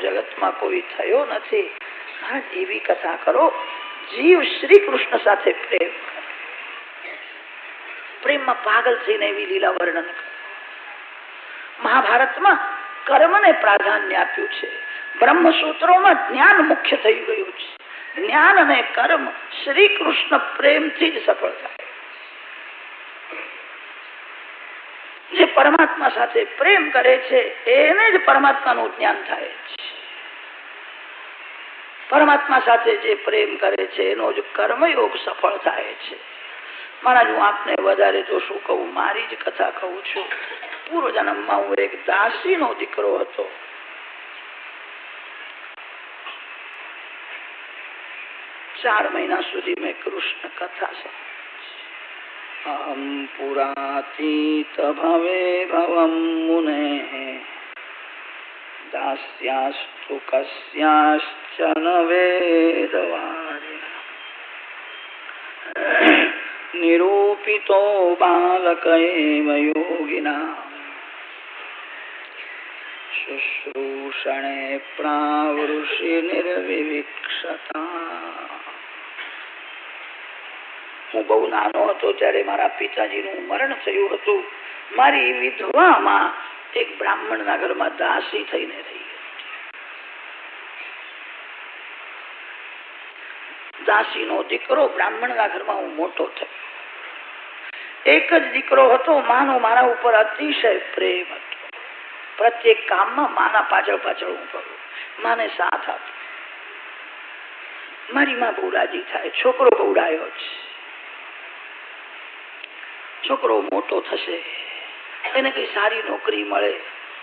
જગતમાં કોઈ થયો નથી. એવી કથા કરો. જીવ શ્રી કૃષ્ણ સાથે પ્રેમ, પ્રેમમાં પાગલ થઈને એવી લીલા વર્ણન કરે. મહાભારતમાં કર્મને પ્રાધાન્ય આપ્યું છે. બ્રહ્મસૂત્રોમાં જ્ઞાન મુખ્ય થઈ ગયું છે. જ્ઞાન અને કર્મ શ્રી કૃષ્ણ પ્રેમથી જ સફળ થાય. જે પરમાત્મા સાથે પ્રેમ કરે છે એને જ પરમાત્માનું જ્ઞાન થાય છે. પરમાત્મા સાથે જે પ્રેમ કરે છે એનો જ કર્મયોગ સફળ થાય છે. મહારાજ, હું આપને વધારે તો શું કહું, મારી જ કથા કહું છું. પૂર્વ જન્મમાં હું એક દાસીનો દીકરો હતો. ચાર મહિના સુધી મેં કૃષ્ણ કથા સાંભળી. અહમ પુરાતીત ભવે ભવમ મુને દાસ્યાસ્તુ કસ્યાશ્ચન વેદવારિણા નિરૂપિતો બાલક એવ યોગિના શુશ્રૂષણે પ્રાવૃષિ નિર્વિવિક્ષતા. હું બહુ નાનો હતો ત્યારે મારા પિતાજીનું મરણ થયું હતું. મારી વિધવામાં એક બ્રાહ્મણના ઘરમાં દાસી થઈને રહી. દાસીનો દીકરો બ્રાહ્મણના ઘરમાં હું મોટો થયો. એક જ દીકરો હતો. માનો મારા ઉપર અતિશય પ્રેમ હતો. પ્રત્યેક કામમાં માના પાછળ પાછળ હું કરું, માને સાથ આપું. મારી માં બહુ રાજી થાય. છોકરો બહુડાયો છે. છોકરો મોટો થશે, એને કઈ સારી નોકરી મળે,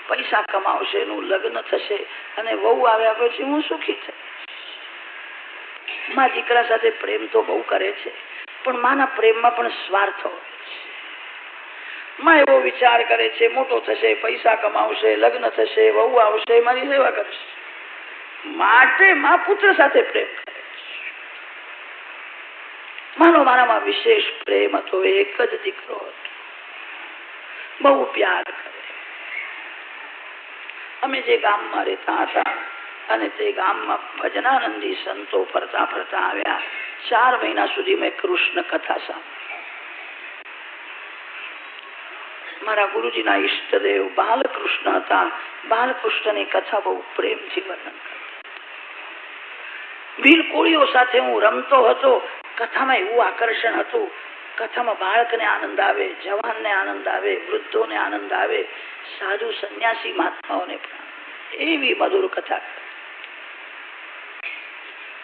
પૈસા કમાવશે, એનું લગ્ન થશે અને વહુ આવ્યા પછી હું સુખી થઈશ. માં દીકરા સાથે પ્રેમ તો બહુ કરે છે, પણ માના પ્રેમમાં પણ સ્વાર્થ હોય છે. માં એવો વિચાર કરે છે, મોટો થશે, પૈસા કમાવશે, લગ્ન થશે, વહુ આવશે, મારી સેવા કરશે. માટે માં પુત્ર સાથે પ્રેમ કરે છે. માનો મારામાં વિશેષ પ્રેમ હતો. એક જ દીકરો હતો, બહુ પ્યાર કરે. અમે જે ગામમાં રહેતા હતા અને તે ગામમાં ભજનાનંદી સંતો ફરતા ફરતા આવ્યા. 4 મહિના સુધી મેં કૃષ્ણ કથા સાંભળી. મારા ગુરુજીના ઈષ્ટદેવ બાલકૃષ્ણ હતા. બાલકૃષ્ણની કથા બહુ પ્રેમથી વર્ણન કરતા. બિલકોળીઓ સાથે હું રમતો હતો. કથામાં એવું આકર્ષણ હતું. કથામાં બાળકને આનંદ આવે, જવાનને આનંદ આવે, વૃદ્ધોને આનંદ આવે, સાધુ સંન્યાસી મહાત્માઓને પણ. એવી મધુર કથા.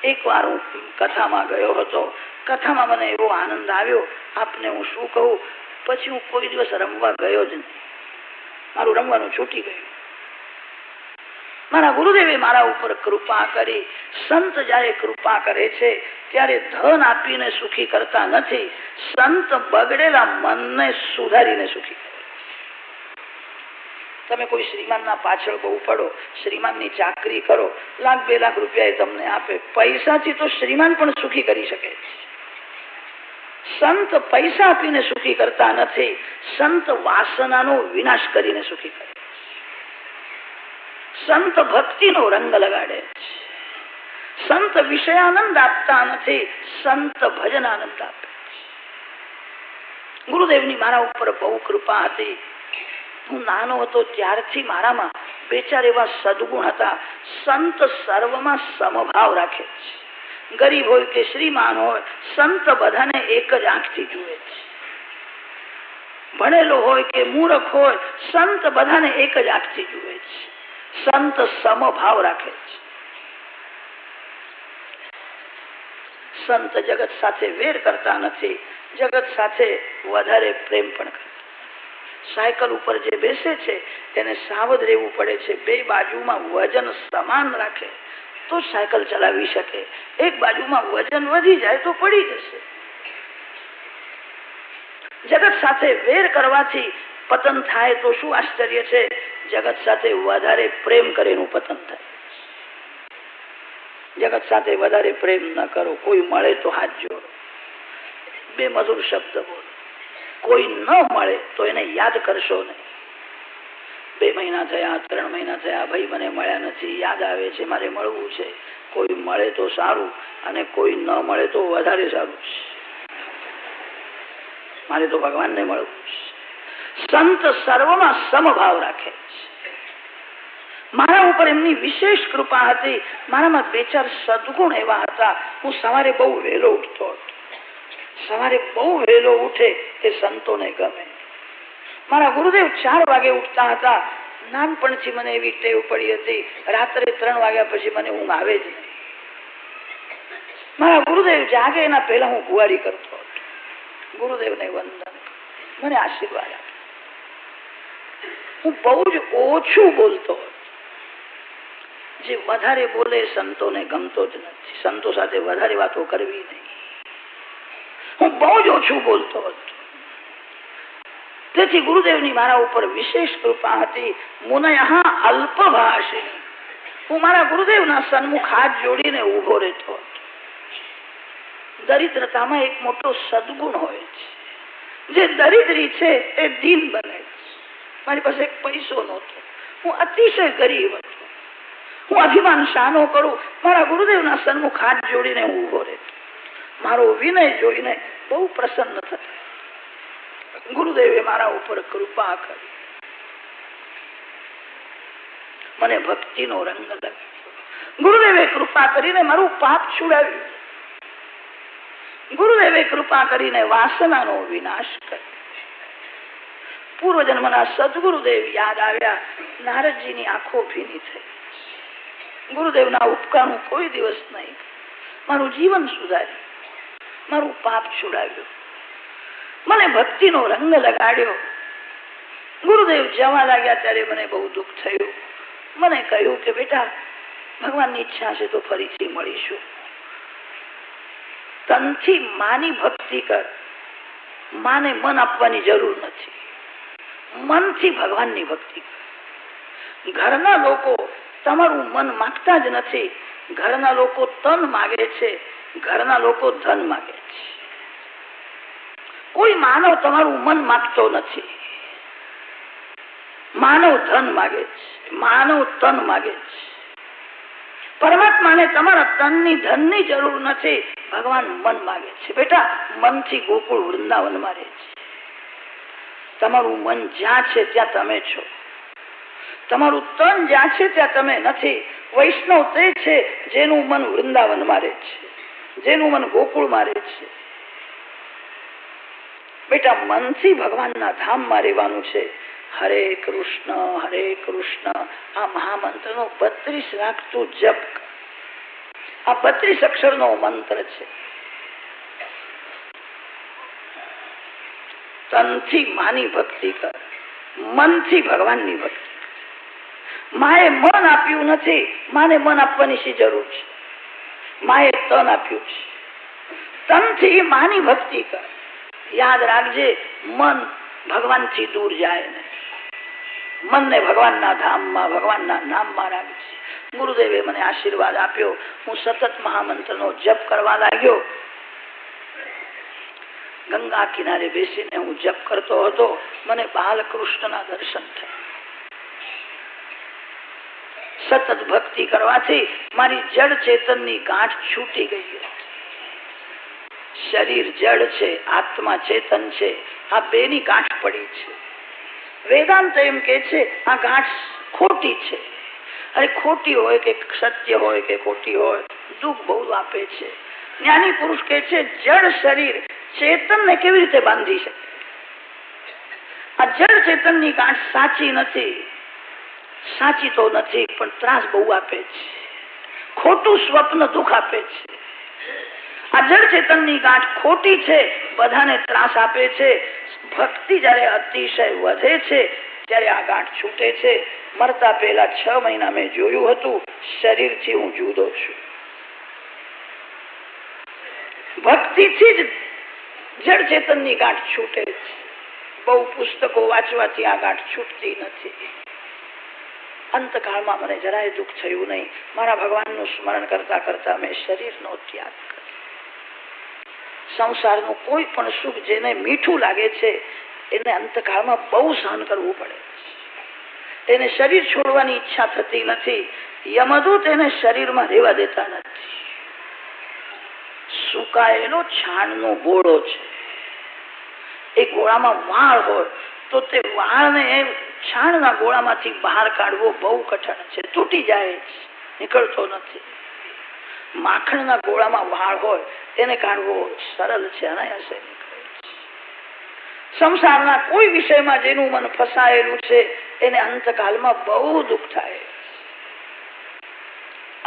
એક વાર હું કથામાં ગયો હતો. કથામાં મને એવો આનંદ આવ્યો, આપને હું શું કહું. પછી હું કોઈ દિવસ રમવા ગયો જ નહીં. મારું રમવાનું છૂટી ગયું. મારા ગુરુદેવે મારા ઉપર કૃપા કરી. સંત જયારે કૃપા કરે છે ત્યારે ધન આપીને સુખી કરતા નથી. સંત બગડેલા મનને સુધારીને સુખી કરે. તમે કોઈ શ્રીમાનના પાછળ બહુ પડો, શ્રીમાનની ચાકરી કરો, 1,00,000 2 લાખ રૂપિયા તમને આપે. પૈસાથી તો શ્રીમાન પણ સુખી કરી શકે. સંત પૈસા આપીને સુખી કરતા નથી. સંત વાસનાનો વિનાશ કરીને સુખી કરે. સંત ભક્તિનો રંગ લગાડે છે. સંત વિષયાનંદ આપતા નથી. સંત ભજન આનંદ આપે. ગુરુદેવની મારા ઉપર બહુ કૃપા હતી. હું નાનો હતો ત્યારથી મારામાં 2-4 એવા સદગુણ હતા. સંત સર્વમાં સમભાવ રાખે છે. ગરીબ હોય કે શ્રીમાન હોય, સંત બધાને એક જ આંખથી જુએ છે. ભણેલો હોય કે મૂર્ખ હોય, સંત બધાને એક જ આંખથી જુએ છે. સંત સમભાવ રાખે છે. સંત જગત સાથે વેર કરતા નથી. જગત સાથે વધારે પ્રેમ પણ કરે. સાયકલ ઉપર જે બેસે છે તેને સાવધ રહેવું પડે છે. 2 બાજુમાં વજન સમાન રાખે તો સાયકલ ચલાવી શકે. એક બાજુમાં વજન વધી જાય તો પડી જશે. જગત સાથે વેર કરવાથી પતન થાય તો શું આશ્ચર્ય છે. જગત સાથે વધારે પ્રેમ કરેનું પતન થાય. જગત સાથે વધારે પ્રેમ ન કરો. કોઈ મળે તો હાથ જોડો, 2 મધુર શબ્દ બોલો. કોઈ ન મળે તો એને યાદ કરશો નહીં. 2 મહિના થયા, 3 મહિના થયા, ભાઈ મને મળ્યા નથી, યાદ આવે છે, મારે મળવું છે. કોઈ મળે તો સારું અને કોઈ ન મળે તો વધારે સારું છે. મારે તો ભગવાનને મળવું છે. સંત સર્વમાં સમભાવ રાખે છે. મારા ઉપર એમની વિશેષ કૃપા હતી. મારામાં 2-4 સદગુણ એવા હતા. હું સવારે બહુ વહેલો ઉઠતો હતો. સવારે બહુ વહેલો ઉઠે એ સંતોને ગમે. મારા ગુરુદેવ 4 વાગે ઉઠતા હતા. નાનપણથી મને એવી ટેવ પડી હતી, રાત્રે 3 વાગ્યા પછી મને ઊંઘ આવે જ નહીં. મારા ગુરુદેવ જાગે એના પહેલા હું ગુવારી કરતો હતો. ગુરુદેવને વંદન, મને આશીર્વાદ આપે. હું બહુ જ ઓછું બોલતો હતો. જે વધારે બોલે સંતોને ગમતો જ નથી. સંતો સાથે વધારે વાતો કરવી નહીં. હું બહુ જ ઓછું બોલતો હતો. તેથી ગુરુદેવની મારા ઉપર વિશેષ કૃપા હતી. મુનયઃ અલ્પભાષિણી. હું મારા ગુરુદેવના સન્મુખ હાથ જોડીને ઉભો રહેતો હતો. દરિદ્રતામાં એક મોટો સદગુણ હોય છે. જે દરિદ્રી છે એ દીન બને છે. મારી પાસે એક પૈસો નહોતો. હું અતિશય ગરીબ હતો. હું અભિમાન શાનો કરું. મારા ગુરુદેવના સન્મુખ હાથ જોડીને હું ઉભો રહેતો. મારો વિનય જોઈને બહુ પ્રસન્ન થતા. ગુરુદેવે મારા ઉપર કૃપા કરી. મને ભક્તિનો રંગ લાગ્યો. ગુરુદેવે કૃપા કરીને મારું પાપ છોડાવ્યું. ગુરુદેવે કૃપા કરીને વાસનાનો વિનાશ કર્યો. પૂર્વજન્મના સદગુરુદેવ યાદ આવ્યા. નારદજીની આંખો ભીની થઈ. ગુરુદેવના ઉપકારનું કોઈ દિવસ નહીં. મારું જીવન સુધાર્યું. મારું પાપ છોડાવ્યું. મને ભક્તિનો રંગ લગાડ્યો. ગુરુદેવ જવા લાગ્યા ત્યારે મને બહુ દુઃખ થયું. મને કહ્યું કે બેટા, ભગવાનની ઈચ્છા છે તો ફરીથી મળીશું. તનથી માની ભક્તિ કર. માને મન આપવાની જરૂર નથી. મનથી ભગવાનની ભક્તિ કર. ઘરના લોકો તમારું મન માંગતા જ નથી. ઘરના લોકો તન માગે છે. ઘરના લોકો ધન માગે છે. કોઈ માનવ તમારું મન માંગતો નથી. માનવ ધન માગે છે. માનવ તન માગે છે. પરમાત્માને તમારા તનની ધનની જરૂર નથી. ભગવાન મન માગે છે. બેટા, મનથી ગોકુળ વૃંદાવનમાં રહે છે. તમારું મન જ્યાં છે ત્યાં તમે છો. તમારું તન જ્યાં છે ત્યાં તમે નથી. વૈષ્ણવ તે છે જેનું મન વૃંદાવનમાં રહે છે, જેનું મન ગોકુળમાં રહે છે. બેટા, મનથી ભગવાનના ધામમાં રહેવાનું છે. હરે કૃષ્ણ આ મહામંત્રનો 32 લાખ તું જપ. આ 32 અક્ષરનો મંત્ર છે. તનથી માની ભક્તિ કર. મનથી ભગવાનની ભક્તિ. માએ મન આપ્યું નથી. માને મન આપવાની શી જરૂર છે? માએ તન આપ્યું છે. તનથી માની ભક્તિ કર. યાદ રાખજે, મન ભગવાનથી દૂર જાય નહીં. મનને ભગવાનના ધામમાં, ભગવાનના નામમાં રાખજે. ગુરુદેવે મને આશીર્વાદ આપ્યો. હું સતત મહામંત્રનો જપ કરવા લાગ્યો. ગંગા કિનારે બેસીને હું જપ કરતો હતો. મને બાલકૃષ્ણના દર્શન થયા. સતત ભક્તિ કરવાથી મારી જડ ચેતનની ગાંઠ છૂટી ગઈ હતી. શરીર જડ છે, આત્મા ચેતન છે. આ બેની ગાંઠ પડી છે. વેદાંત એમ કે છે આ ગાંઠ ખોટી છે. અરે ખોટી હોય કે સત્ય હોય કે ખોટી હોય, દુઃખ બહુ આપે છે. જ્ઞાની પુરુષ કે છે જડ શરીર ચેતનને કેવી રીતે બાંધી શકે? આ જડ ચેતનની ગાંઠ સાચી નથી. સાચી તો નથી, પણ ત્રાસ બહુ આપે છે. ખોટું સ્વપ્ન દુઃખ આપે છે. આ જડ ચેતનની ગાંઠ ખોટી છે, બધાને ત્રાસ આપે છે. ભક્તિ જયારે અતિશય વધે છે ત્યારે આ ગાંઠ છૂટે છે. મરતા પહેલા 6 મહિના મેં જોયું હતું, શરીરથી હું જુદો છું. ભક્તિથી જ જડ ચેતનની ગાંઠ છૂટે છે. બહુ પુસ્તકો વાંચવાથી આ ગાંઠ છૂટતી નથી. અંતકાળમાં મને જરાય દુઃખ થયું નહીં. મારા ભગવાનનું સ્મરણ કરતા કરતા મેં શરીરનો ત્યાગ કર્યો. સંસારનું કોઈ પણ સુખ જેને મીઠું લાગે છે એને અંતકાળમાં બહુ સહન કરવું પડે. એને શરીર છોડવાની ઈચ્છા થતી નથી. યમદૂત એને શરીરમાં રહેવા દેતા નથી. સુકાયેલો છાણનો ગોળો છે. એ ગોળામાં વાળ હોય તો તે વાળને છાણના ગોળામાંથી બહાર કાઢવો બહુ કઠણ છે. તૂટી જાય છે, નીકળતો નથી. માખણના ગોળામાં વાળ હોય એને કાઢવો સરળ છે, અનાયાસે નીકળે છે. સંસારના કોઈ વિષયમાં જેનું મન ફસાયેલું છે એને અંતકાલમાં બહુ દુઃખ થાય.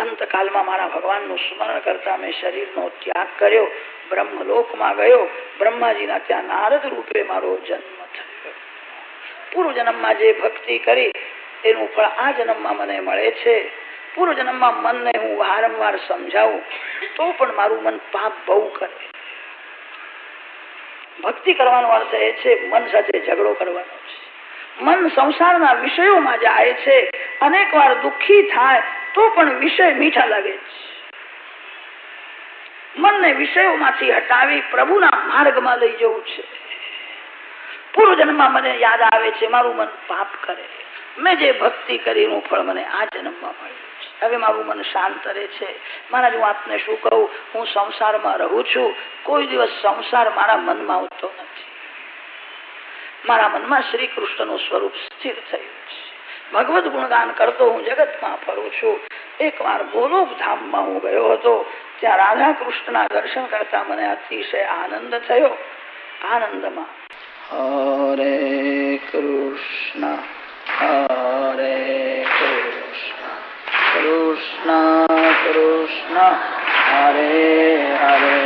અંતકાલમાં મારા ભગવાનનું સ્મરણ કરતા મેં શરીરનો ત્યાગ કર્યો, બ્રહ્મલોકમાં ગયો. બ્રહ્માજીના ત્યાં નારદ રૂપે મારો જન્મ થયો. પૂર્વ જન્મમાં જે ભક્તિ કરી એનું ફળ આ જન્મમાં મને મળે છે. પૂર્વ જન્મમાં મનને હું વારંવાર સમજાવું તો પણ મારું મન પાપ બહુ કરે. ભક્તિ કરવાનો અર્થ એ છે મન સાથે ઝઘડો કરવાનો છે. મન સંસારના વિષયોમાં જાય છે. અનેક વાર દુઃખી થાય તો પણ વિષય મીઠા લાગે છે. મનને વિષયોમાંથી હટાવી પ્રભુના માર્ગમાં લઈ જવું છે. પૂર્વ જન્મમાં મને યાદ આવે છે મારું મન પાપ કરે, મેં જે ભક્તિ કરીનું ફળ મને આ જન્મમાં મળ્યું છે. હવે મારું મન શાંત રહે છે. મહારાજ, હું આપને શું કહું, હું સંસારમાં રહું છું, કોઈ દિવસ સંસાર મારા મનમાં આવતો નથી. મારા મનમાં શ્રી કૃષ્ણનું સ્વરૂપ સ્થિર થયું છે. ભગવદ ગુણગાન કરતો હું જગતમાં ફરું છું. એકવાર ગોલોક ધામમાં હું ગયો હતો. ત્યાં રાધા કૃષ્ણના દર્શન કરતા મને અતિશય આનંદ થયો. આનંદમાં હરે કૃષ્ણ હરે કૃષ્ણ કૃષ્ણ કૃષ્ણ હરે હરે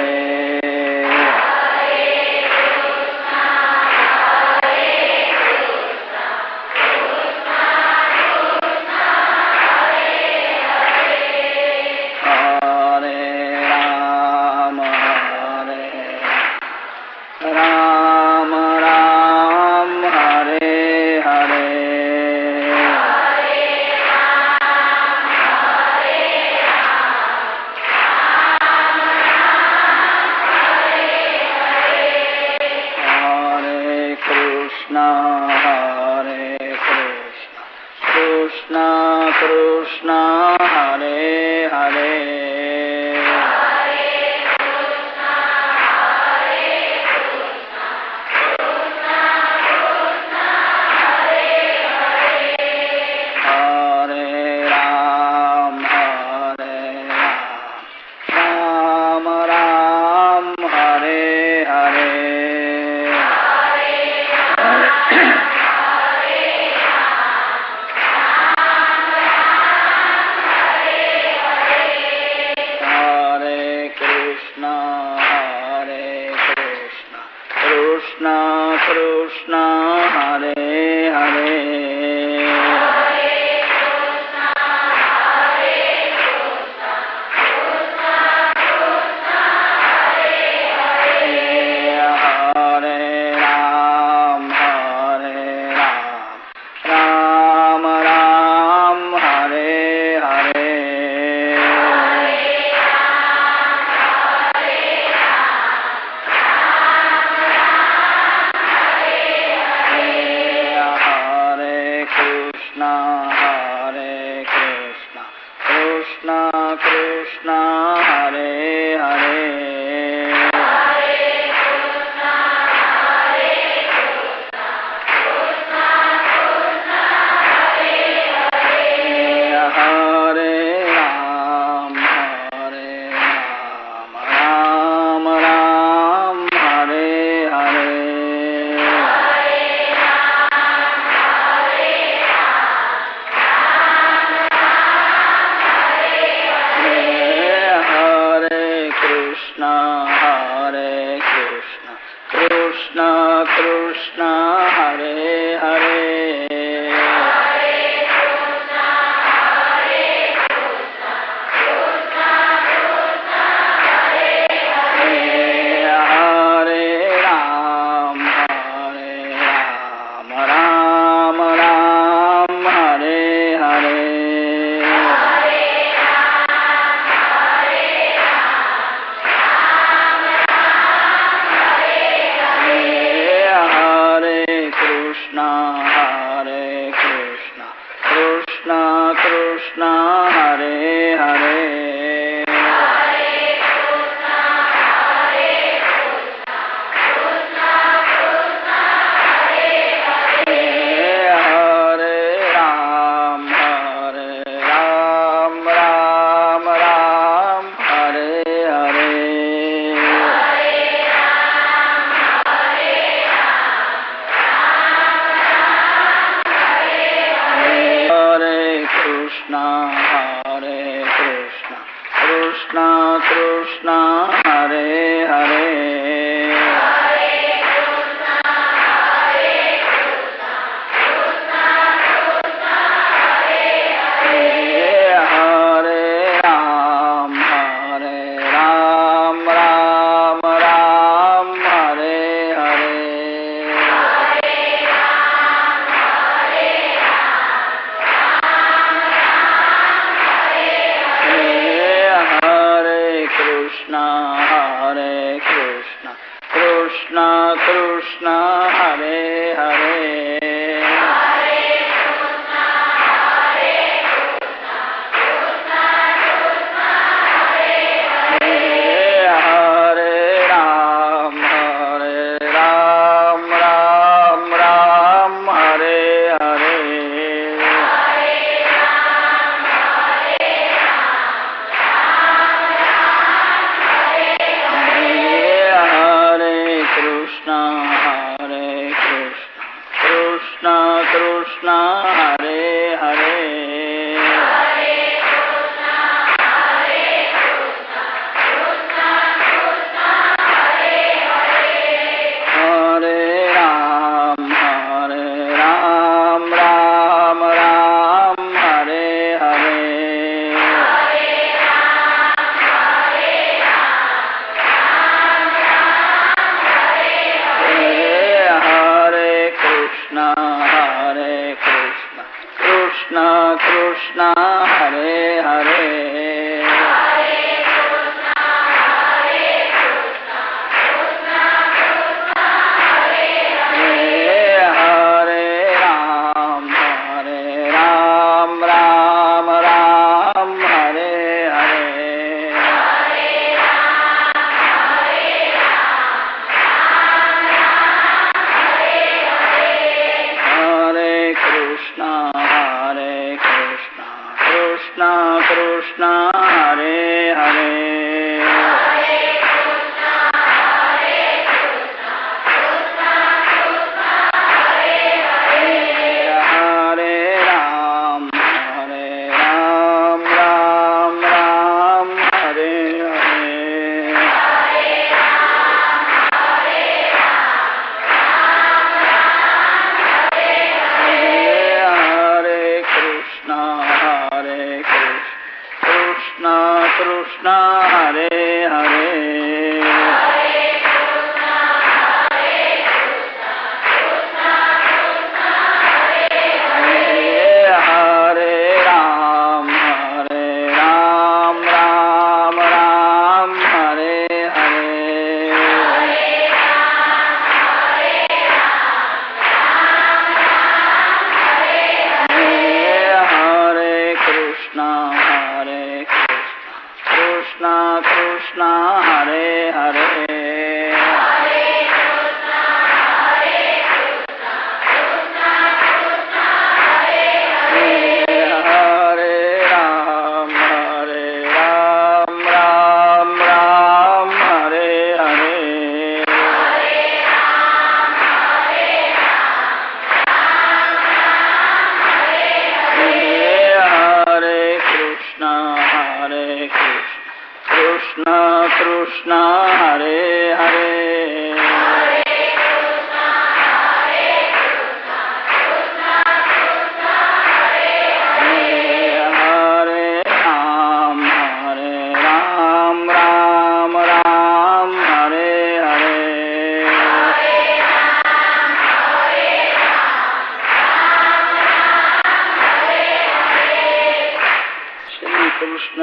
હરે કૃષ્ણ કૃષ્ણ કૃષ્ણ હરે હરે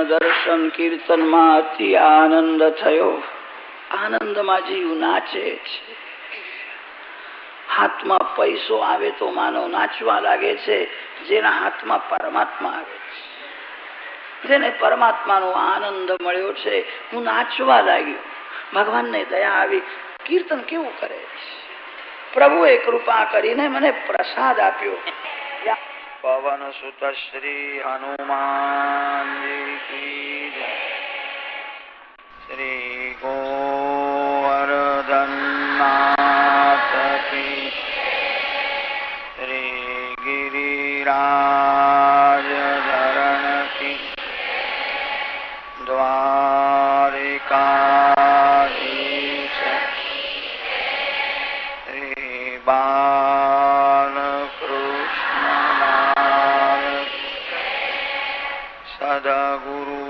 દર્શન કીર્તનમાં અતિ આનંદ થયો. આનંદમાં જીવ નાચે છે. હાથમાં પૈસો આવે તો માનવ નાચવા લાગે છે. જેના હાથમાં પરમાત્મા આવે છે, જેને પરમાત્માનો આનંદ મળ્યો છે, હું નાચવા લાગ્યો. ભગવાનને દયા આવી. કીર્તન કેવું કરે છે. પ્રભુએ કૃપા કરીને મને પ્રસાદ આપ્યો. પવન સુત શ્રી હનુમાન શ્રી ગોવર્ધનનાથ કી શ્રી ગિરિરાજ ધરણ કી દ્વારિકાધીશ શ્રી બાલકૃષ્ણ સદગુરુ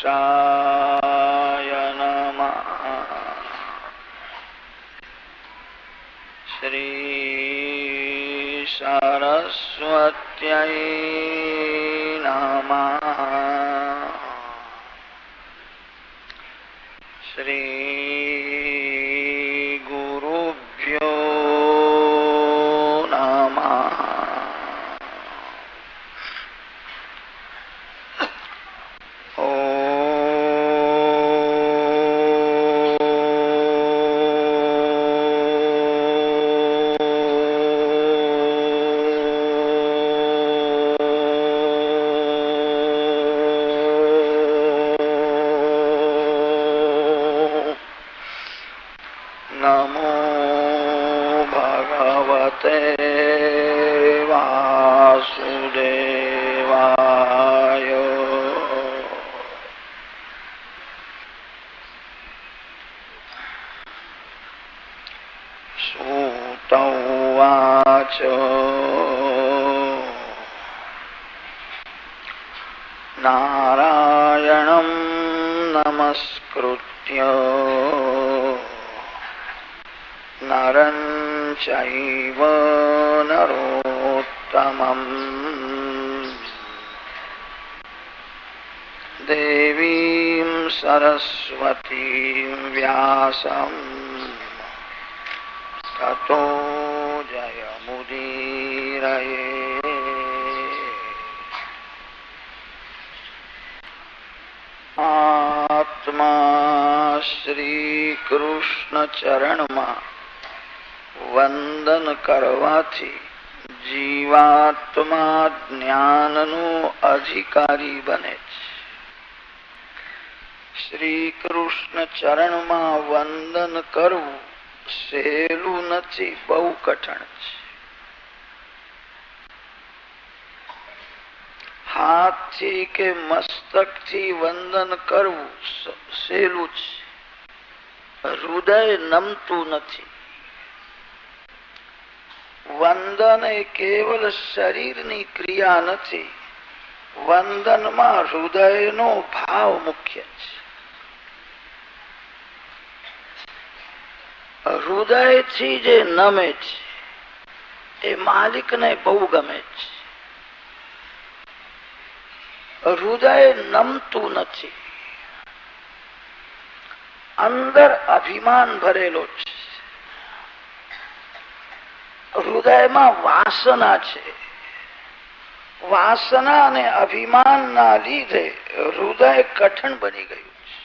પુરુષાય નમઃ. શ્રી સરસ્વત્यै નમઃ. શ્રી ગુરુભ્યો નમઃ. નમો ભગવતે વાસુદેવાય. સૂત ઉવાચ નારાયણં નમસ્કૃત્ય નરં ચૈવ નરોત્તમં દેવીં સરસ્વતીં વ્યાસં તતો જયમુદીરયે. આત્મા શ્રી કૃષ્ણ ચરણમાં વંદન કરવાથી જીવાત્મા જ્ઞાનનો અધિકારી બને છે. શ્રી કૃષ્ણ ચરણમાં વંદન કરવું સહેલું નથી, બહુ કઠણ છે. હાથથી કે મસ્તકથી વંદન કરવું સહેલું છે, હૃદય નમતું નથી. વંદન એ કેવલ શરીરની ક્રિયા નથી, વંદનમાં હૃદયનો ભાવ મુખ્ય છે. હૃદયથી જે નમે છે એ માલિકને બહુ ગમે છે. હૃદય નમતું નથી, અંદર અભિમાન ભરેલો છે. હૃદયમાં વાસના છે. વાસના અને અભિમાનના લીધે હૃદય કઠણ બની ગયું છે.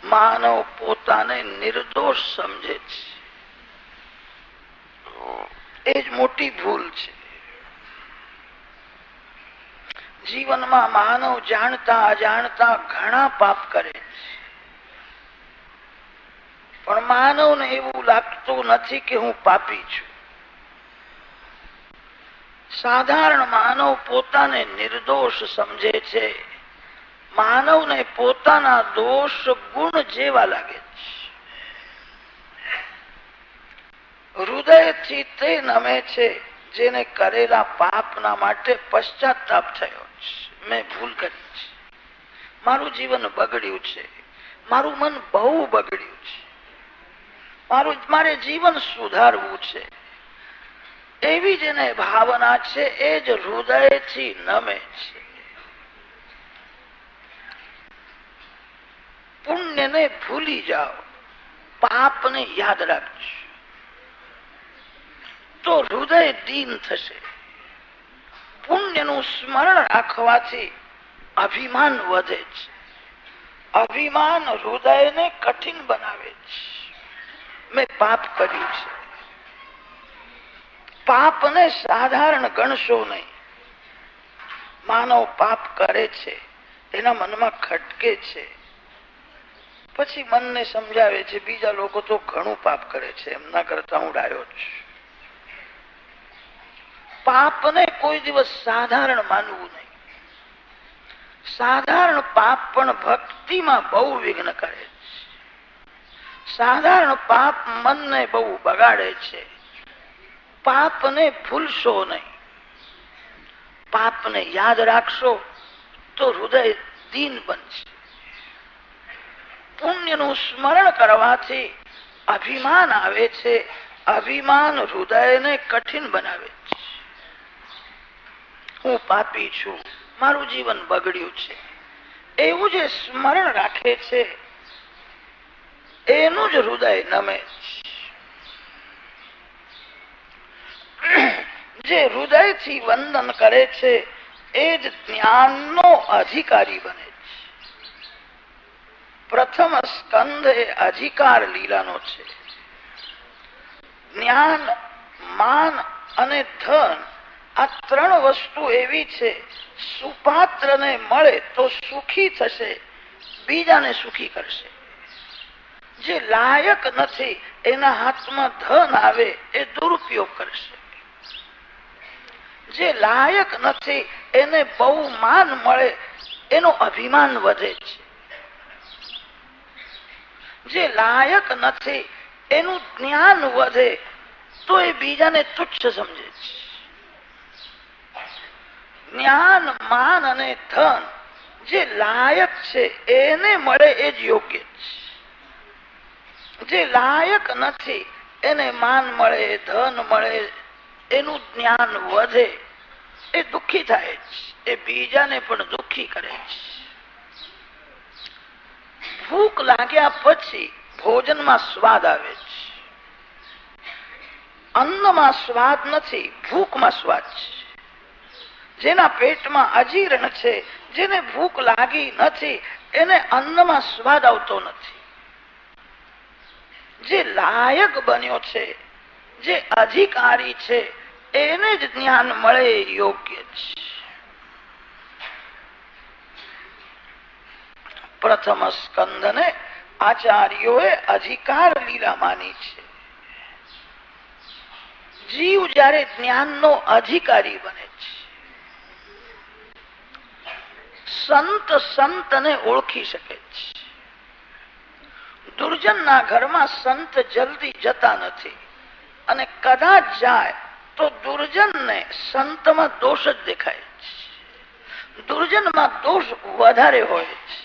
માનવ પોતાને નિર્દોષ સમજે છે, એ જ મોટી ભૂલ છે. જીવનમાં માનવ જાણતા અજાણતા ઘણા પાપ કરે છે, પણ માનવને એવું લાગતું નથી કે હું પાપી છું. સાધારણ માનવ પોતાને નિર્દોષ સમજે છે. માનવને પોતાના દોષ ગુણ જેવા લાગે છે. હૃદયથી તે નમે છે જેને કરેલા પાપના માટે પશ્ચાતાપ થયો છે. મેં ભૂલ કરી છે, મારું જીવન બગડ્યું છે, મારું મન બહુ બગડ્યું છે, મારે જીવન સુધારવું છે. એવી જેને ભાવના છે એ જ હૃદયથી નમે છે. પુણ્યને ભૂલી જાઓ, પાપને યાદ રાખજો તો હૃદય દીન થશે. પુણ્યનું સ્મરણ રાખવાથી અભિમાન વધે છે. અભિમાન હૃદયને કઠિન બનાવે છે. મેં પાપ કર્યું છે. પાપને સાધારણ ગણશો નહીં. માનવ પાપ કરે છે, એના મનમાં ખટકે છે, પછી મનને સમજાવે છે બીજા લોકો તો ઘણું પાપ કરે છે, એમના કરતા હું ડાયો છું. પાપને કોઈ દિવસ સાધારણ માનવું નહીં. સાધારણ પાપ પણ ભક્તિમાં બહુ વિઘ્ન કરે છે. સાધારણ પાપ મનને બહુ બગાડે છે. પાપને ભૂલશો નહીં. પાપને યાદ રાખશો તો હૃદય દીન બનશે. પુણ્યનું સ્મરણ કરવાથી અભિમાન આવે છે. અભિમાન હૃદયને કઠિન બનાવે છે. હું પાપી છું, મારું જીવન બગડ્યું છે, એવું જે સ્મરણ રાખે છે એનું જ હૃદય નમે છે. જે હૃદયથી વંદન કરે છે એ જ જ્ઞાનનો અધિકારી બને છે. પ્રથમ સ્કંદ એ અધિકાર લીલાનો છે. જ્ઞાન, માન અને ધન આ ત્રણ વસ્તુ એવી છે, સુપાત્રને મળે તો સુખી થશે, બીજાને સુખી કરશે. જે લાયક નથી એના હાથમાં ધન આવે એ દુરુપયોગ કરશે. જે લાયક નથી એને બહુ માન મળે એનો અભિમાન વધે છે. જે લાયક નથી એનું જ્ઞાન વધે તો એ બીજાને તુચ્છ સમજે છે. જ્ઞાન, માન અને ધન જે લાયક છે એને મળે એ જ યોગ્ય છે. જે લાયક નથી એને માન મળે, ધન મળે, એનું જ્ઞાન વધે એ દુઃખી થાય છે. એ બીજાને પણ દુઃખી કરે છે. ભૂખ લાગ્યા પછી ભોજનમાં સ્વાદ આવે છે. અન્નમાં સ્વાદ નથી, ભૂખમાં સ્વાદ છે. જેના પેટમાં અજીર્ણ છે, જેને ભૂખ લાગી નથી એને અન્નમાં સ્વાદ આવતો નથી. જે લાયક બન્યો છે, જે અધિકારી છે એને જ જ્ઞાન મળે યોગ્ય છે. પ્રથમ સ્કંદને આચાર્યોએ અધિકાર લીલા માની છે. જીવ જયારે જ્ઞાનનો અધિકારી બને છે, સંતને ઓળખી શકે છે. દુર્જનના ઘરમાં સંત જલ્દી જતા નથી અને કદાચ જાય તો દુર્જનને સંતમાં દોષ જ દેખાય છે. દુર્જનમાં દોષ વધારે હોય છે.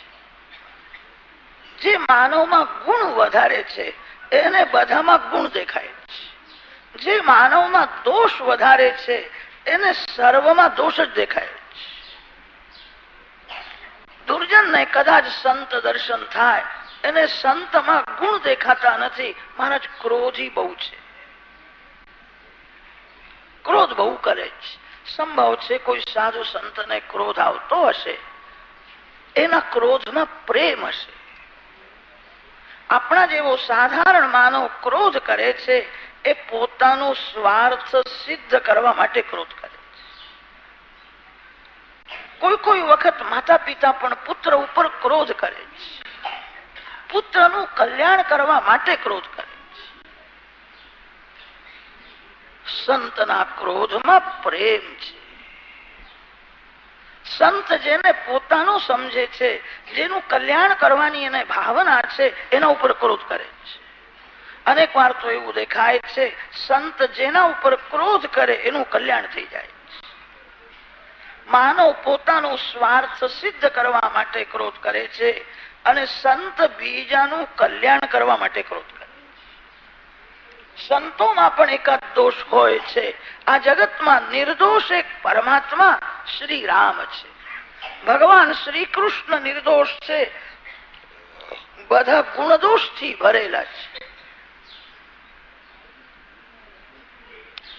જે માનવમાં ગુણ વધારે છે એને બધામાં ગુણ દેખાય છે. જે માનવમાં દોષ વધારે છે એને સર્વમાં દોષ જ દેખાય છે. દુર્જનને કદાચ સંત દર્શન થાય, એને સંતમાં ગુણ દેખાતા નથી. મહારાજ ક્રોધી બહુ છે, ક્રોધ બહુ કરે છે. સંભવ છે કોઈ સાધુ સંતને ક્રોધ આવતો હશે, એના ક્રોધમાં પ્રેમ હશે. આપણા જેવો સાધારણ માનવ ક્રોધ કરે છે એ પોતાનો સ્વાર્થ સિદ્ધ કરવા માટે ક્રોધ કરે છે. કોઈ વખત માતા પિતા પણ પુત્ર ઉપર ક્રોધ કરે છે. પુત્રનું કલ્યાણ કરવા માટે ક્રોધ કરે છે. સંતના ક્રોધમાં પ્રેમ છે. સંત જેને પોતાનું સમજે છે, જેનું કલ્યાણ કરવાની એને ભાવના છે, એના ઉપર ક્રોધ કરે છે. અનેક વાર તો એવું દેખાય છે સંત જેના ઉપર ક્રોધ કરે એનું કલ્યાણ થઈ જાય છે. માનવ પોતાનું સ્વાર્થ સિદ્ધ કરવા માટે ક્રોધ કરે છે અને સંત બીજાનું કલ્યાણ કરવા માટે ક્રોધ કરે. સંતોમાં પણ એકાદ દોષ હોય છે. આ જગતમાં નિર્દોષ એક પરમાત્મા શ્રી રામ છે. ભગવાન શ્રી કૃષ્ણ નિર્દોષ છે, બધા ગુણદોષ થી ભરેલા છે.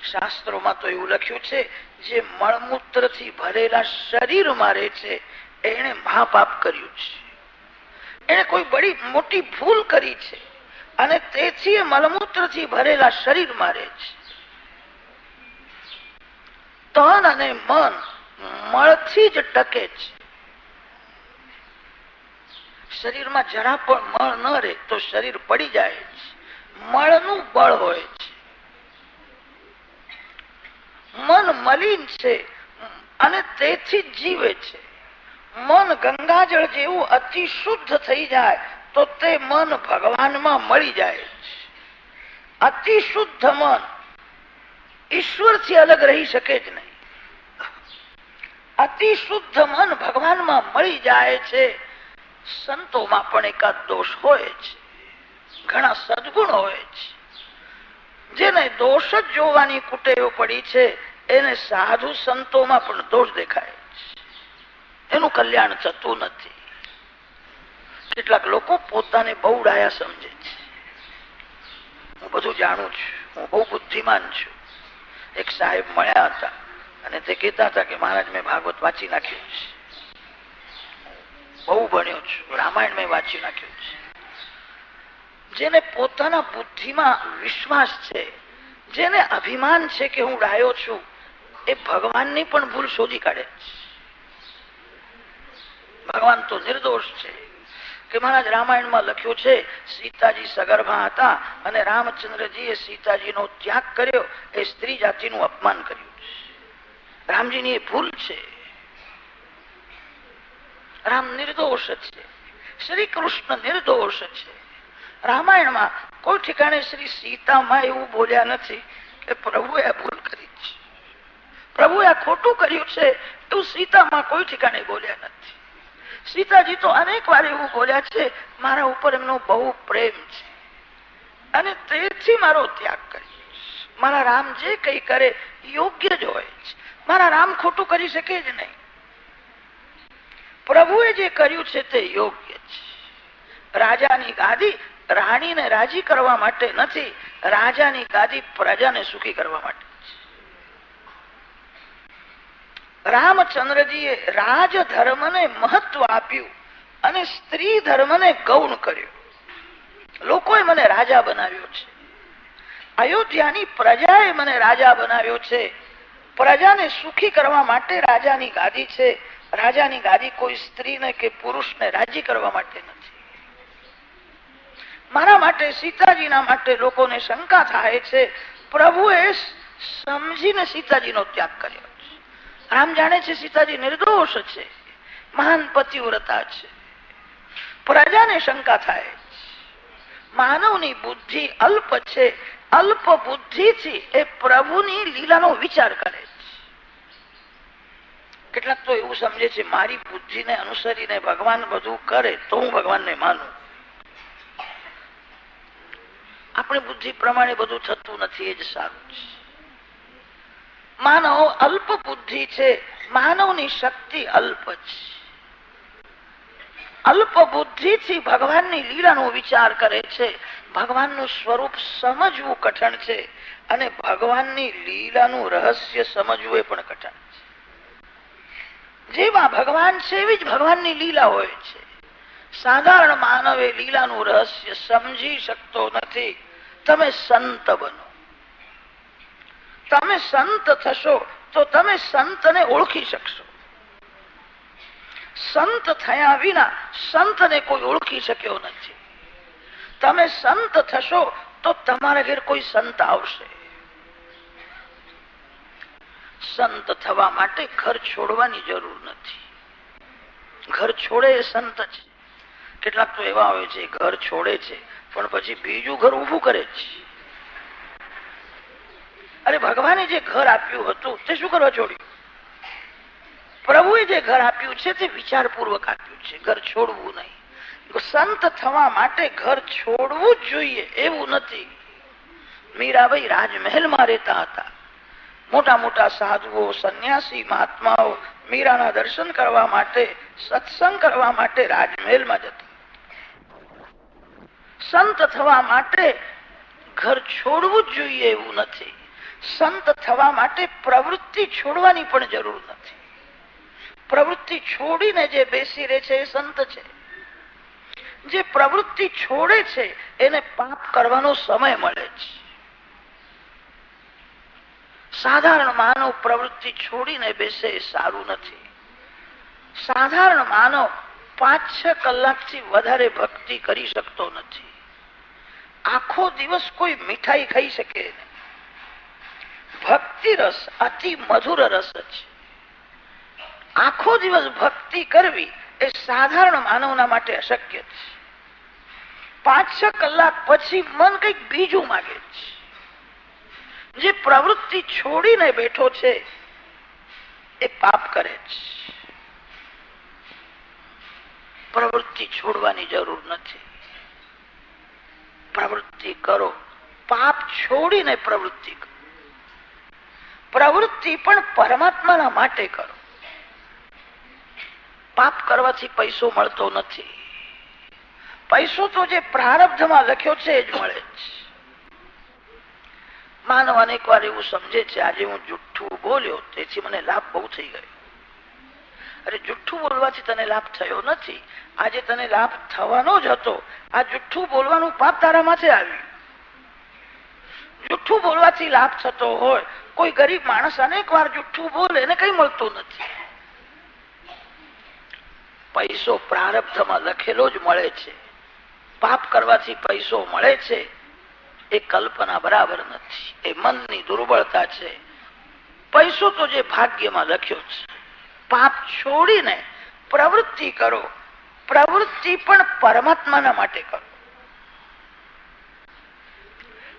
શાસ્ત્રોમાં તો એવું લખ્યું છે જે મળમૂત્ર થી ભરેલા શરીરમાં રહે છે એને મહાપાપ કર્યું છે. એને કોઈ બડી મોટી ભૂલ કરી છે અને તેથી મળમૂત્ર થી ભરેલા શરીરમાં રહે છે. તન અને મન મળથી જ ટકે છે. શરીરમાં જરા પણ મળ ન રહે તો શરીર પડી જાય છે. મળનું બળ હોય છે. મન મલિન છે અને તેથી જ જીવે છે. મન ગંગાજળ જેવું અતિ શુદ્ધ થઈ જાય તો તે મન ભગવાનમાં મળી જાય છે. અતિ શુદ્ધ મન ઈશ્વરથી અલગ રહી શકે જ નહીં. અતિ શુદ્ધ મન ભગવાનમાં મળી જાય છે. સંતોમાં પણ એકાદ દોષ હોય છે, ઘણા સદગુણ હોય છે. જેને દોષ જ જોવાની કુટેવ પડી છે એને સાધુ સંતોમાં પણ દોષ દેખાય છે, એનું કલ્યાણ થતું નથી. કેટલાક લોકો પોતાને બહુ ડાયા સમજે છે. હું બધું જાણું છું, હું બહુ બુદ્ધિમાન છું. એક સાહેબ મળ્યા હતા અને તે કહેતા હતા કે મહારાજ મેં ભાગવત વાંચી નાખ્યું છે, બહુ ભણ્યો છું, રામાયણ મેં વાંચી નાખ્યું છે. જેને પોતાના બુદ્ધિમાં વિશ્વાસ છે, જેને અભિમાન છે કે હું ડાયો છું, એ ભગવાનની પણ ભૂલ શોધી કાઢે છે. ભગવાન તો નિર્દોષ છે કે મહારાજ રામાયણમાં લખ્યું છે સીતાજી સગર્ભા હતા અને રામચંદ્રજીએ સીતાજીનો ત્યાગ કર્યો, એ સ્ત્રી જાતિનું અપમાન કર્યું છે. રામજીની એ ભૂલ છે. રામ નિર્દોષ છે, શ્રી કૃષ્ણ નિર્દોષ છે. રામાયણમાં કોઈ ઠેકાણે શ્રી સીતામાં એવું બોલ્યા નથી કે પ્રભુએ આ ભૂલ કરી છે, પ્રભુએ આ ખોટું કર્યું છે, એવું સીતામાં કોઈ ઠેકાણે બોલ્યા નથી. સીતાજી તો અનેક વાર એવું બોલ્યા છે મારા ઉપર એમનો બહુ પ્રેમ છે અને તેથી મારો ત્યાગ કર્યો. મારા રામ જે કઈ કરે યોગ્ય જ હોય છે, મારા રામ ખોટું કરી શકે જ નહીં. પ્રભુએ જે કર્યું છે તે યોગ્ય છે. રાજાની ગાદી રાણીને રાજી કરવા માટે નથી, રાજાની ગાદી પ્રજાને સુખી કરવા માટે. રામચંદ્રજીએ રાજ ધર્મને મહત્વ આપ્યું અને સ્ત્રી ધર્મને ગૌણ કર્યો. લોકોએ મને રાજા બનાવ્યો છે, અયોધ્યાની પ્રજાએ મને રાજા બનાવ્યો છે. પ્રજાને સુખી કરવા માટે રાજાની ગાદી છે. રાજાની ગાદી કોઈ સ્ત્રીને કે પુરુષને રાજી કરવા માટે નથી. મારા માટે, સીતાજીના માટે લોકોને શંકા થાય છે. પ્રભુએ સમજીને સીતાજીનો ત્યાગ કર્યો. રામ જાણે છે સીતાજી નિર્દોષ છે, મહાન પતિવ્રતા છે. પ્રજાને શંકા થાય. માનવની બુદ્ધિ અલ્પ છે, અલ્પ બુદ્ધિથી એ પ્રભુની લીલાનો વિચાર કરે છે. કેટલાક તો એવું સમજે છે મારી બુદ્ધિને અનુસરીને ભગવાન બધું કરે તો હું ભગવાનને માનું. આપણી બુદ્ધિ પ્રમાણે બધું થતું નથી, એ જ સારું છે. માનવ અલ્પ બુદ્ધિ છે, માનવની શક્તિ અલ્પ છે. અલ્પ બુદ્ધિથી ભગવાનની લીલાનો વિચાર કરે છે. ભગવાનનું સ્વરૂપ સમજવું કઠણ છે અને ભગવાનની લીલાનું રહસ્ય સમજવું એ પણ કઠણ છે. જેવા ભગવાન છે એવી જ ભગવાનની લીલા હોય છે. સાધારણ માનવ એ લીલાનું રહસ્ય સમજી શકતો નથી. તમે સંત બનો, તમે સંત થશો તો તમે સંતને ઓળખી શકશો. સંત થયા વિના સંતને કોઈ ઓળખી શક્યો નથી. તમે સંત થશો તો તમારા ઘેર કોઈ સંત આવશે. સંત થવા માટે ઘર છોડવાની જરૂર નથી. ઘર છોડે એ સંત છે. કેટલાક તો એવા હોય છે ઘર છોડે છે પણ પછી બીજું ઘર ઉભું કરે છે. અરે ભગવાને જે ઘર આપ્યું હતું તે શું કરવા છોડ્યું? પ્રભુએ જે ઘર આપ્યું છે તે વિચારપૂર્વક આપ્યું છે, ઘર છોડવું નહીં. સંત થવા માટે ઘર છોડવું જ જોઈએ એવું નથી. મીરાબાઈ રાજમહેલમાં રહેતા હતા. મોટા મોટા સાધુઓ, સંન્યાસી, મહાત્માઓ મીરાના દર્શન કરવા માટે, સત્સંગ કરવા માટે રાજમહેલમાં જતા. સંત થવા માટે ઘર છોડવું જ જોઈએ એવું નથી. સંત થવા માટે પ્રવૃત્તિ છોડવાની પણ જરૂર નથી. પ્રવૃત્તિ છોડીને જે બેસી રહે છે એ સંત છે. જે પ્રવૃત્તિ છોડે છે એને પાપ કરવાનો સમય મળે છે. સાધારણ માનવ પ્રવૃત્તિ છોડીને બેસે એ સારું નથી. સાધારણ માનવ 5-6 કલાકથી વધારે ભક્તિ કરી શકતો નથી. આખો દિવસ કોઈ મીઠાઈ ખાઈ શકે નહીં. ભક્તિ રસ અતિ મધુર રસ છે. આખો દિવસ ભક્તિ કરવી એ સાધારણ માનવના માટે અશક્ય છે. 5-6 કલાક પછી મન કંઈક બીજું માંગે છે. જે પ્રવૃત્તિ છોડીને બેઠો છે એ પાપ કરે છે. પ્રવૃત્તિ છોડવાની જરૂર નથી. પ્રવૃત્તિ કરો, પાપ છોડીને પ્રવૃત્તિ કરો. પ્રવૃત્તિ પણ પરમાત્માના માટે કરો. પાપ કરવાથી પૈસો મળતો નથી. પૈસો તો જે પ્રારબ્ધમાં લખ્યો છે એ જ મળે છે. માનવ અનેક વાર એવું સમજે છે, આજે હું જુઠ્ઠું બોલ્યો તેથી મને લાભ બહુ થઈ ગયો. અરે જુઠ્ઠું બોલવાથી તને લાભ થયો નથી. આજે તને લાભ થવાનો જ હતો. આ જુઠ્ઠું બોલવાનું પાપ તારા માથે આવ્યું. જુઠ્ઠું બોલવાથી લાભ થતો હોય, કોઈ ગરીબ માણસ અનેક વાર જુઠ્ઠું બોલે એને કઈ મળતું નથી. પૈસો પ્રારબ્ધમાં લખેલો જ મળે છે. પાપ કરવાથી પૈસો મળે છે એ કલ્પના બરાબર નથી. એ મનની દુર્બળતા છે. પૈસો તો જે ભાગ્યમાં લખ્યો છે. પાપ છોડીને પ્રવૃત્તિ કરો. પ્રવૃત્તિ પણ પરમાત્માના માટે કરો.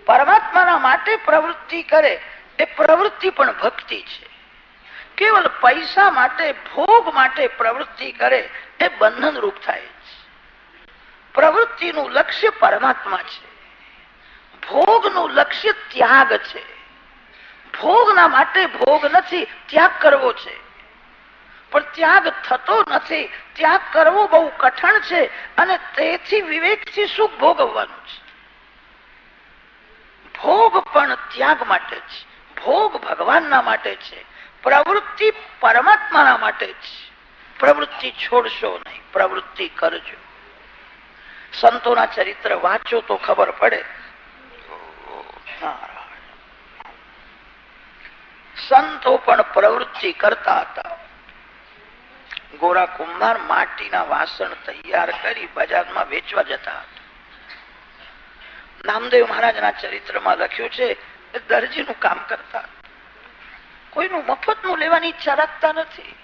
પરમાત્માના માટે પ્રવૃત્તિ કરે એ પ્રવૃત્તિ પણ ભક્તિ છે. કેવલ પૈસા માટે, ભોગ માટે પ્રવૃત્તિ કરે એ બંધન રૂપ થાય છે. પ્રવૃત્તિનું લક્ષ્ય પરમાત્મા છે. ભોગનું લક્ષ્ય ત્યાગ છે. ભોગના માટે ભોગ નથી, ત્યાગ કરવો છે. પણ ત્યાગ થતો નથી. ત્યાગ કરવો બહુ કઠણ છે અને તેથી વિવેકથી સુખ ભોગવવાનું છે. ભોગ પણ ત્યાગ માટે છે. ભોગ ભગવાનના માટે છે. પ્રવૃત્તિ પરમાત્માના માટે છે. પ્રવૃત્તિ છોડશો નહીં, પ્રવૃત્તિ કરજો. સંતોના ચરિત્ર વાંચો તો ખબર પડે. સંતો પણ પ્રવૃત્તિ કરતા હતા. ગોરા કુંભાર માટીના વાસણ તૈયાર કરી બજારમાં વેચવા જતા હતા. નામદેવ મહારાજના ચરિત્રમાં લખ્યું છે કે દરજીનું કામ કરતા. કોઈનું મફતનું લેવાની ઈચ્છા રાખતા નથી.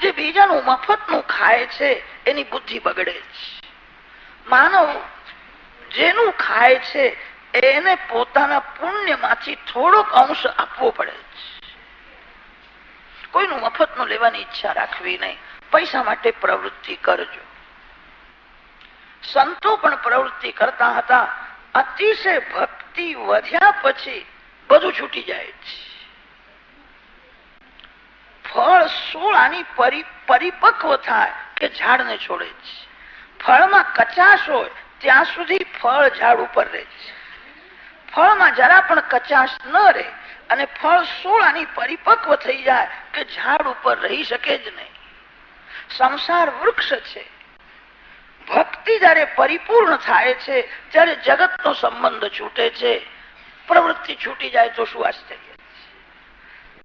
જે બીજાનું મફતનું ખાય છે એની બુદ્ધિ બગડે છે. માનવ જેનું ખાય છે એને પોતાના પુણ્યમાંથી થોડોક અંશ આપવો પડે છે. કોઈનું મફતનું લેવાની ઈચ્છા રાખવી નહીં. પૈસા માટે પ્રવૃત્તિ કરજો. સંતો પણ પ્રવૃત્તિ કરતા હતા. અતિશય ભક્તિ વધ્યા પછી બધું છૂટી જાય છે. ફળ સોળાની પરિપક્વ થાય કે ઝાડને છોડે છે. ફળમાં કચાશ હોય ત્યાં સુધી ફળ ઝાડ ઉપર રહે છે. ફળમાં જરા પણ કચાશ ન રહે અને ફળ સોળાની પરિપક્વ થઈ જાય કે ઝાડ ઉપર રહી શકે જ નહીં. સંસાર વૃક્ષ છે. ભક્તિ જયારે પરિપૂર્ણ થાય છે ત્યારે જગતનો સંબંધ છૂટે છે. પ્રવૃત્તિ છૂટી જાય તો શું આશ્ચર્ય.